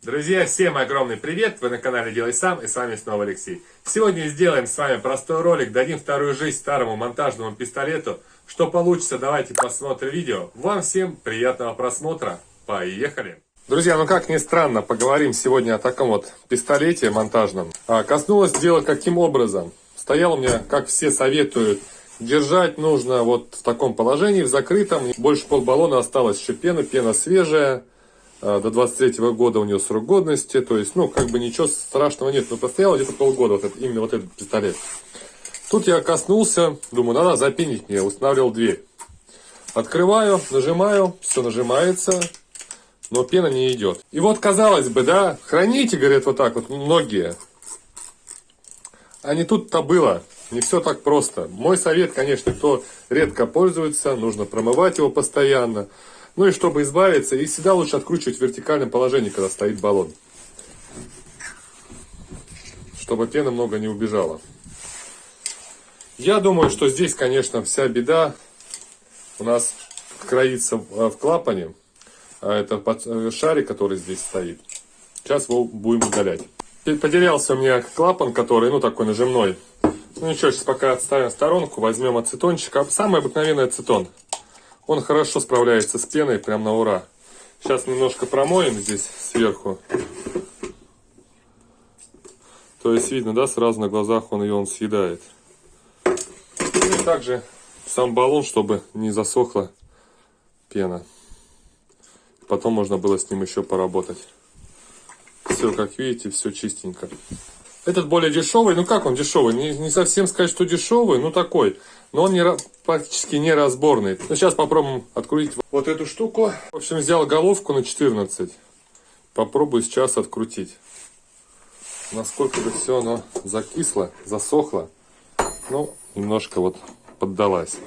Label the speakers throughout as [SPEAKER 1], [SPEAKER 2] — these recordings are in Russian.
[SPEAKER 1] Друзья, всем огромный привет! Вы на канале Делай Сам, и с вами снова Алексей. Сегодня сделаем с вами простой ролик, дадим вторую жизнь старому монтажному пистолету. Что получится, давайте посмотрим видео. Вам всем приятного просмотра. Поехали! Друзья, ну как ни странно, поговорим сегодня о таком вот пистолете монтажном. Коснулось дела каким образом. Стоял у меня, как все советуют, держать нужно вот в таком положении, в закрытом. Больше полбаллона осталось еще пена, пена свежая. До 23-го года у нее срок годности, то есть, ну, как бы ничего страшного нет, но постоял где-то полгода именно вот этот пистолет. Тут я коснулся, думаю, надо запинить мне, устанавливал дверь. Открываю, нажимаю, все нажимается, но пена не идет. И вот, казалось бы, да, храните, говорят, вот так вот многие. А не тут-то было, не все так просто. Мой совет, конечно, кто редко пользуется, нужно промывать его постоянно. Ну и чтобы избавиться, и всегда лучше откручивать в вертикальном положении, когда стоит баллон. Чтобы пена много не убежала. Я думаю, что здесь, конечно, вся беда у нас кроится в клапане. Это шарик, который здесь стоит. Сейчас его будем удалять. Потерялся у меня клапан, который, ну, такой нажимной. Ну ничего, сейчас пока отставим в сторонку, возьмем ацетончик. Самый обыкновенный ацетон. Он хорошо справляется с пеной, прям на ура. Сейчас немножко промоем здесь сверху. То есть видно, да, сразу на глазах он ее съедает. И также сам баллон, чтобы не засохла пена. Потом можно было с ним еще поработать. Все, как видите, все чистенько. Этот более дешевый, ну как он дешевый? Не совсем сказать, что дешевый, ну такой. Но он практически не разборный. Ну, сейчас попробуем открутить вот эту штуку. В общем, взял головку на 14. Попробую сейчас открутить. Насколько это все оно закисло, засохло. Ну, немножко вот поддалась.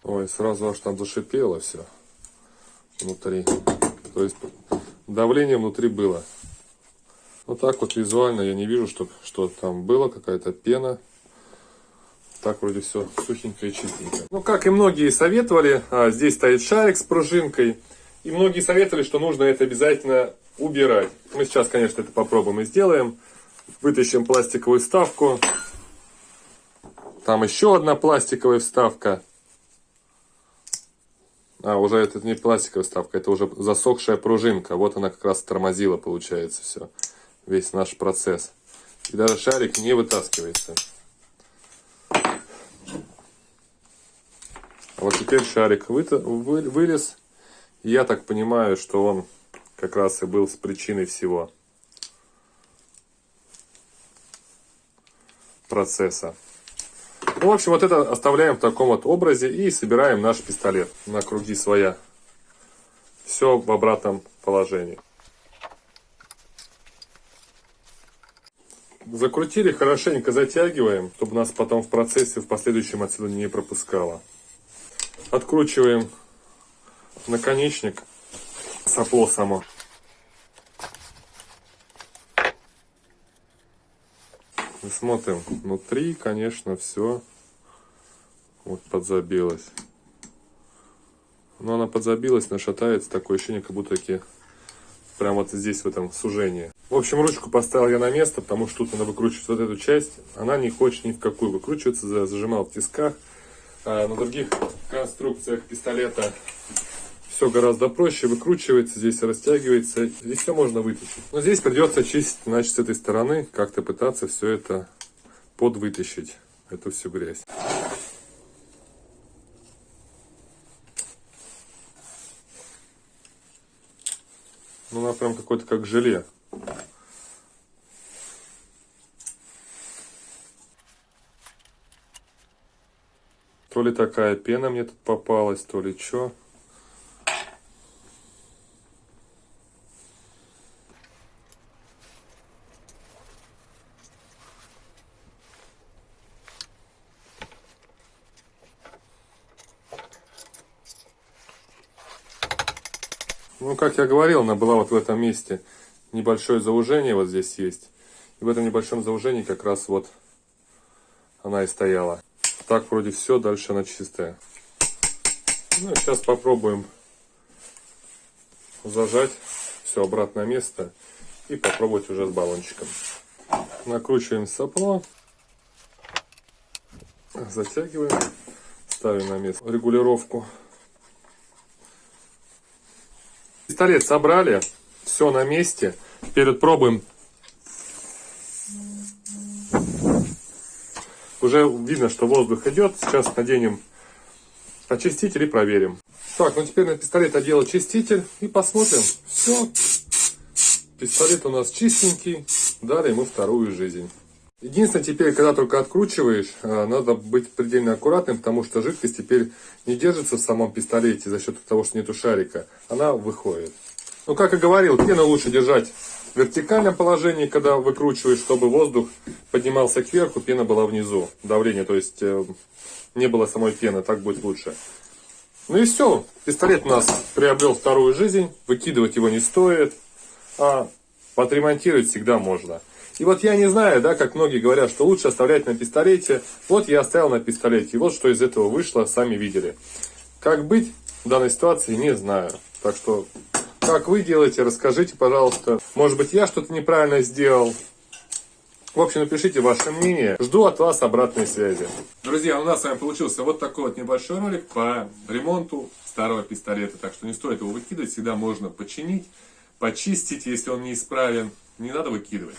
[SPEAKER 1] Ой, сразу аж там зашипело все внутри. То есть давление внутри было. Вот так вот визуально я не вижу, что там было, какая-то пена. Так вроде все сухенько и чистенько. Ну, как и многие советовали, здесь стоит шарик с пружинкой. И многие советовали, что нужно это обязательно убирать. Мы сейчас, конечно, это попробуем и сделаем. Вытащим пластиковую вставку. Там еще одна пластиковая вставка. Уже это не пластиковая вставка, это уже засохшая пружинка. Вот она как раз тормозила, получается, все. Весь наш процесс. И даже шарик не вытаскивается. А вот теперь шарик вылез. И я так понимаю, что он как раз и был с причиной всего процесса. Ну, в общем, вот это оставляем в таком вот образе и собираем наш пистолет на круги своя. Все в обратном положении. Закрутили, хорошенько затягиваем, чтобы нас потом в процессе, в последующем отсюда не пропускало. Откручиваем наконечник, сопло само. И смотрим, внутри, конечно, все вот подзабилось. Но она подзабилась, нашатается, такое ощущение, как будто прям вот здесь, в этом сужении. В общем, ручку поставил я на место, потому что тут надо выкручивать вот эту часть. Она не хочет ни в какую выкручиваться, зажимал в тисках. На других конструкциях пистолета все гораздо проще, выкручивается, здесь растягивается, и все можно вытащить. Но здесь придется чистить, значит, с этой стороны, как-то пытаться все это подвытащить, эту всю грязь. Ну, она прям какой-то как желе. То ли такая пена мне тут попалась, то ли что. Ну, как я говорил, она была вот в этом месте. Небольшое заужение вот здесь есть. И в этом небольшом заужении как раз вот она и стояла. Так вроде все, дальше она чистая. Ну, сейчас попробуем зажать все обратно на место и попробовать уже с баллончиком. Накручиваем сопло, затягиваем, ставим на место регулировку. Пистолет собрали, все на месте. Теперь пробуем. Уже видно, что воздух идет. Сейчас наденем очиститель и проверим. Так, ну теперь на пистолет одел очиститель и посмотрим. Все. Пистолет у нас чистенький. Дали ему вторую жизнь. Единственное, теперь, когда только откручиваешь, надо быть предельно аккуратным, потому что жидкость теперь не держится в самом пистолете за счет того, что нету шарика. Она выходит. Ну, как и говорил, пену лучше держать в вертикальном положении, когда выкручиваешь, чтобы воздух поднимался кверху, пена была внизу. Давление, то есть не было самой пены, так будет лучше. Ну и все. Пистолет у нас приобрел вторую жизнь. Выкидывать его не стоит, а подремонтировать всегда можно. И вот я не знаю, да, как многие говорят, что лучше оставлять на пистолете. Вот я оставил на пистолете. И вот что из этого вышло, сами видели. Как быть в данной ситуации, не знаю. Так что, как вы делаете, расскажите, пожалуйста. Может быть, я что-то неправильно сделал. В общем, напишите ваше мнение. Жду от вас обратной связи. Друзья, у нас с вами получился вот такой вот небольшой ролик по ремонту старого пистолета. Так что не стоит его выкидывать. Всегда можно починить, почистить, если он неисправен. Не надо выкидывать.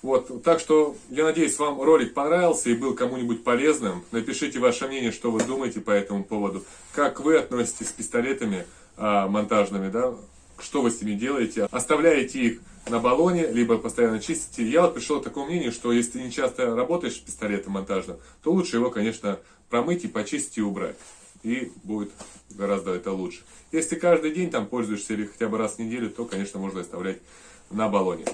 [SPEAKER 1] Вот, так что я надеюсь, вам ролик понравился и был кому-нибудь полезным. Напишите ваше мнение, что вы думаете по этому поводу. Как вы относитесь с пистолетами монтажными, да? Что вы с ними делаете? Оставляете их на баллоне, либо постоянно чистите. Я вот пришел к такому мнению, что если ты не часто работаешь с пистолетом монтажным, то лучше его, конечно, промыть и почистить и убрать. И будет гораздо это лучше. Если каждый день там пользуешься или хотя бы раз в неделю, то, конечно, можно оставлять на баллоне.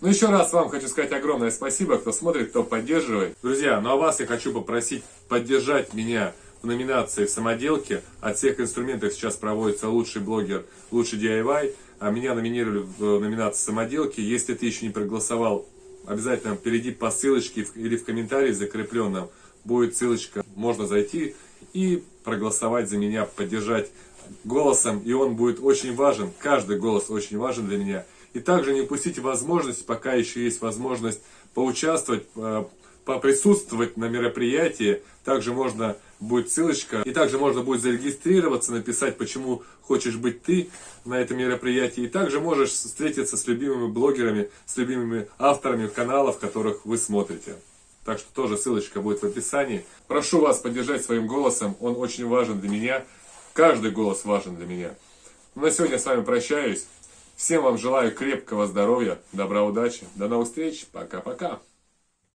[SPEAKER 1] Ну, еще раз вам хочу сказать огромное спасибо, кто смотрит, кто поддерживает. Друзья, ну а вас я хочу попросить поддержать меня в номинации в самоделке. От всех инструментов сейчас проводится лучший блогер, лучший DIY. А меня номинировали в номинации самоделки. Если ты еще не проголосовал, обязательно перейди по ссылочке или в комментарии закрепленном. Будет ссылочка, можно зайти и проголосовать за меня, поддержать голосом. И он будет очень важен, каждый голос очень важен для меня. И также не упустите возможность, пока еще есть возможность поучаствовать, поприсутствовать на мероприятии. Также можно будет ссылочка. И также можно будет зарегистрироваться, написать, почему хочешь быть ты на этом мероприятии. И также можешь встретиться с любимыми блогерами, с любимыми авторами каналов, которых вы смотрите. Так что тоже ссылочка будет в описании. Прошу вас поддержать своим голосом. Он очень важен для меня. Каждый голос важен для меня. На сегодня с вами прощаюсь. Всем вам желаю крепкого здоровья, добра, удачи. До новых встреч. Пока-пока.